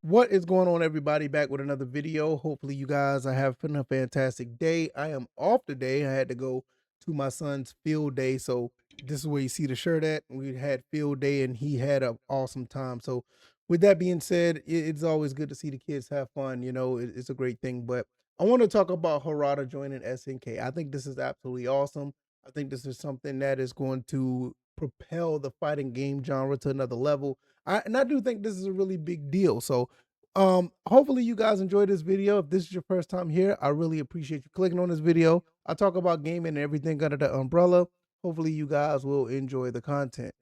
What is going on, everybody? Back with another video. Hopefully, you guys are having a fantastic day. I am off today. I had to go to my son's field day. So, this is where you see the shirt at. We had field day and he had an awesome time. So, with that being said, it's always good to see the kids have fun. It's a great thing. But I want to talk about Harada joining SNK. I think this is absolutely awesome. I think this is something that is going to propel the fighting game genre to another level. And I do think this is a really big deal. So, hopefully you guys enjoyed this video. If this is your first time here, I really appreciate you clicking on this video. I talk about gaming and everything under the umbrella. Hopefully you guys will enjoy the content.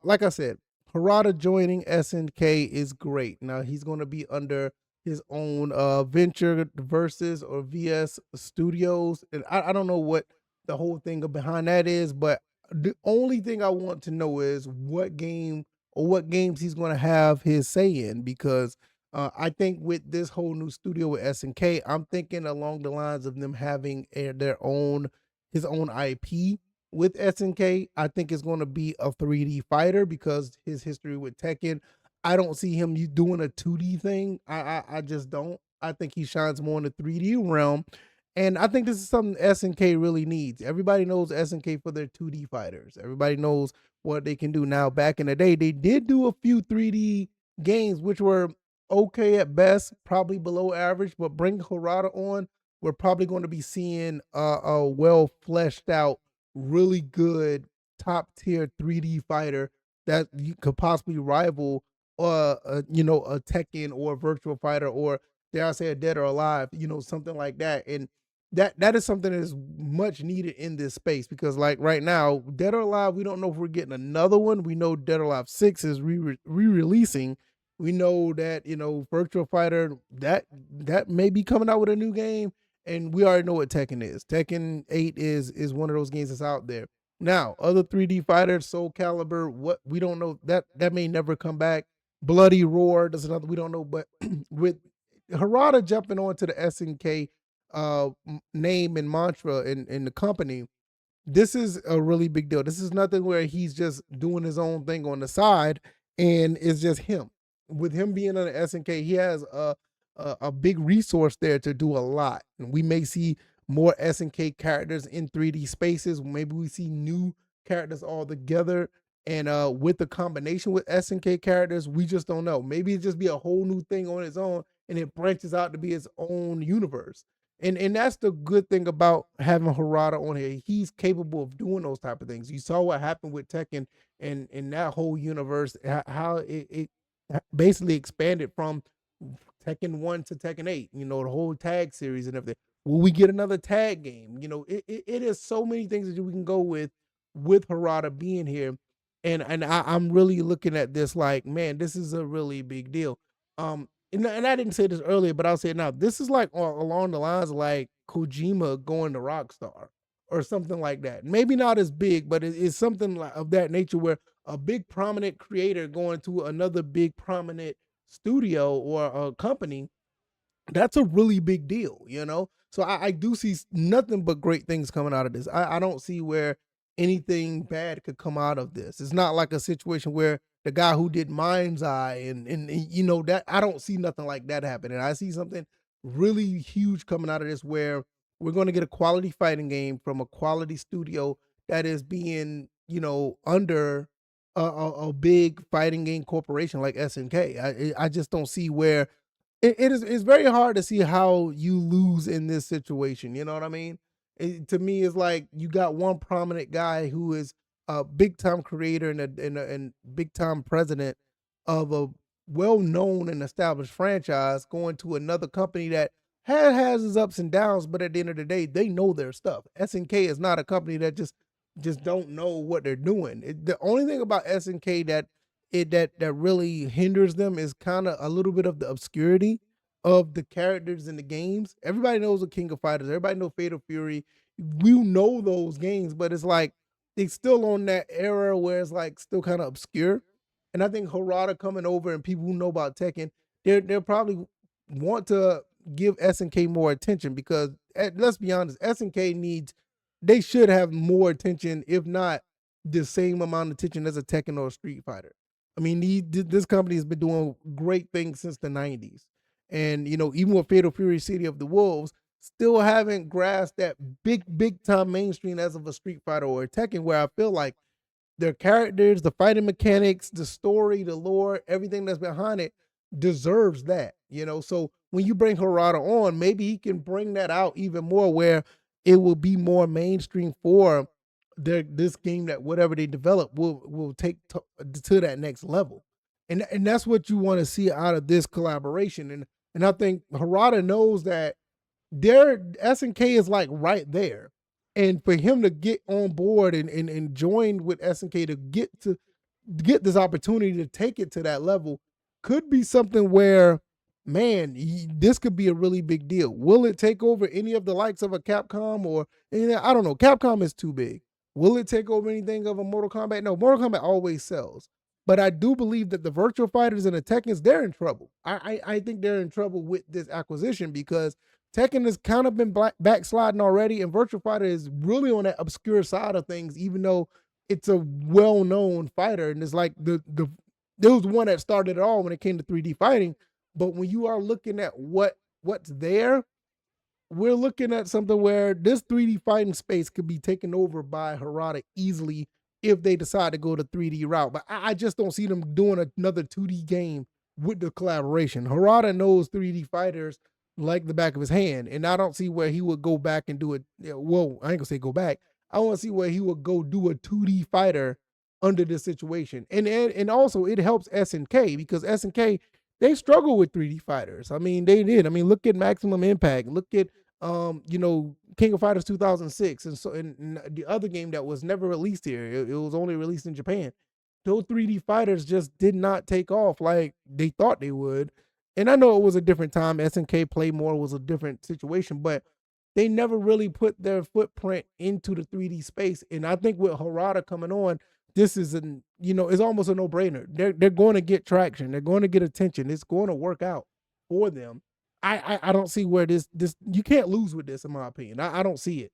Like I said, Harada joining SNK is great. Now he's going to be under his own venture versus or VS Studios, and I don't know what the whole thing behind that is, but the only thing I want to know is what game or what games he's going to have his say in, because I think with this whole new studio with SNK, I'm thinking along the lines of them having their own his own IP with SNK. I think it's going to be a 3D fighter because his history with Tekken. I don't see him doing a 2D thing. I just don't. I think he shines more in the 3D realm. And I think this is something SNK really needs. Everybody knows SNK for their 2D fighters. Everybody knows what they can do now. Back in the day, they did do a few 3D games, which were okay at best, probably below average. But bring Harada on, we're probably going to be seeing a well fleshed out, really good top tier 3D fighter that you could possibly rival, a Tekken or a Virtual Fighter, or dare I say a Dead or Alive, something like that. And that is something that is much needed in this space, because like right now, Dead or Alive, we don't know if we're getting another one. We know Dead or Alive 6 is re-releasing. We know that, Virtual Fighter, that may be coming out with a new game, and we already know what Tekken is. Tekken 8 is one of those games that's out there. Now, other 3D fighters, Soul Calibur, what we don't know, that may never come back. Bloody Roar, that's another we don't know, but with Harada jumping onto the SNK name and mantra in the company, this is a really big deal. This is nothing where he's just doing his own thing on the side and it's just him. With him being on the SNK, he has a big resource there to do a lot. And we may see more SNK characters in 3D spaces. Maybe we see new characters all together. And with the combination with SNK characters, we just don't know. Maybe it just be a whole new thing on its own and it branches out to be its own universe. And that's the good thing about having Harada on here. He's capable of doing those type of things. You saw what happened with Tekken and in that whole universe, how it basically expanded from Tekken 1 to Tekken 8, the whole tag series and everything. Will we get another tag game? It is so many things that we can go with Harada being here. And I'm really looking at this like, man, this is a really big deal. And I didn't say this earlier, but I'll say it now. This is like along the lines of like Kojima going to Rockstar or something like that. Maybe not as big, but it's something like of that nature, where a big prominent creator going to another big prominent studio or a company. That's a really big deal. So I do see nothing but great things coming out of this. I don't see where anything bad could come out of this. It's not like a situation where the guy who did Mind's Eye and that I don't see nothing like that happening. I see something really huge coming out of this, where we're going to get a quality fighting game from a quality studio that is being, under a big fighting game corporation like SNK. I just don't see where it's very hard to see how you lose in this situation. You know what I mean? To me, it's like you got one prominent guy who is a big time creator and big time president of a well known and established franchise, going to another company that has its ups and downs, but at the end of the day, they know their stuff. SNK is not a company that just don't know what they're doing. The only thing about SNK that really hinders them is kind of a little bit of the obscurity of the characters in the games. Everybody knows the King of Fighters. Everybody knows Fatal Fury. We know those games, but it's like they still on that era where it's like still kind of obscure. And I think Harada coming over and people who know about Tekken, they'll probably want to give SNK more attention, because let's be honest, SNK they should have more attention, if not the same amount of attention as a Tekken or a Street Fighter. I mean, this company has been doing great things since the '90s, and even with Fatal Fury: City of the Wolves, still haven't grasped that big time mainstream as of a Street Fighter or a Tekken, where I feel like their characters, the fighting mechanics, the story, the lore, everything that's behind it deserves that. So when you bring Harada on, maybe he can bring that out even more where it will be more mainstream for this game that whatever they develop will take to that next level. And that's what you want to see out of this collaboration. And I think Harada knows that their SNK is like right there. And for him to get on board and join with SNK to get this opportunity to take it to that level could be something where, man, this could be a really big deal. Will it take over any of the likes of a Capcom or anything? I don't know. Capcom is too big. Will it take over anything of a Mortal Kombat? No, Mortal Kombat always sells. But I do believe that the virtual fighters and the Tekkens, they're in trouble. I think they're in trouble with this acquisition because Tekken has kind of been backsliding already, and Virtual Fighter is really on that obscure side of things, even though it's a well-known fighter, and it's like there was one that started it all when it came to 3D fighting. But when you are looking at what's there, we're looking at something where this 3D fighting space could be taken over by Harada easily if they decide to go the 3D route. But I just don't see them doing another 2D game with the collaboration. Harada knows 3D fighters like the back of his hand, and I don't see where he would go back and do it. Well, I ain't gonna say go back. I want to see where he would go do a 2D fighter under this situation. And also it helps SNK because SNK, they struggle with 3D fighters. I mean, they did. I mean, look at Maximum Impact. Look at King of Fighters 2006, and the other game that was never released here. It was only released in Japan. Those 3D fighters just did not take off like they thought they would. And I know it was a different time. SNK Playmore was a different situation, but they never really put their footprint into the 3D space. And I think with Harada coming on, this is it's almost a no-brainer. They're going to get traction. They're going to get attention. It's going to work out for them. I don't see where this you can't lose with this in my opinion. I don't see it.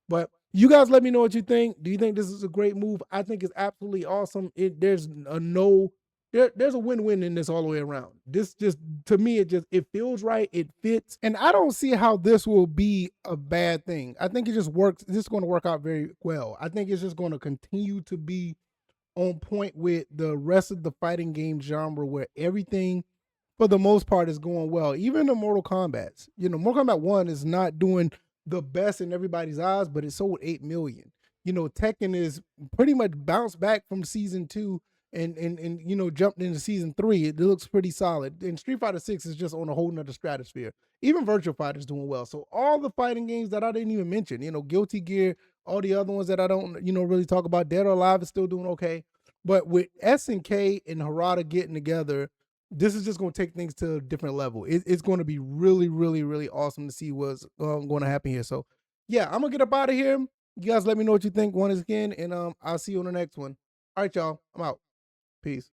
But you guys let me know what you think. Do you think this is a great move? I think it's absolutely awesome. There's a no there's a win-win in this all the way around. This just to me it feels right, it fits, and I don't see how this will be a bad thing. I think it just works. This is going to work out very well. I think it's just going to continue to be on point with the rest of the fighting game genre where everything for the most part is going well. Even the Mortal Kombat's. Mortal Kombat 1 is not doing the best in everybody's eyes, but it sold 8 million. Tekken is pretty much bounced back from season 2 and jumped into season 3. It looks pretty solid. And Street Fighter 6 is just on a whole nother stratosphere. Even Virtual Fighter's doing well. So all the fighting games that I didn't even mention, Guilty Gear, all the other ones that I don't, really talk about, Dead or Alive is still doing okay. But with SNK and Harada getting together, this is just going to take things to a different level. It's going to be really, really, really awesome to see what's going to happen here. So, yeah, I'm going to get up out of here. You guys let me know what you think once again, and I'll see you on the next one. All right, y'all. I'm out. Peace.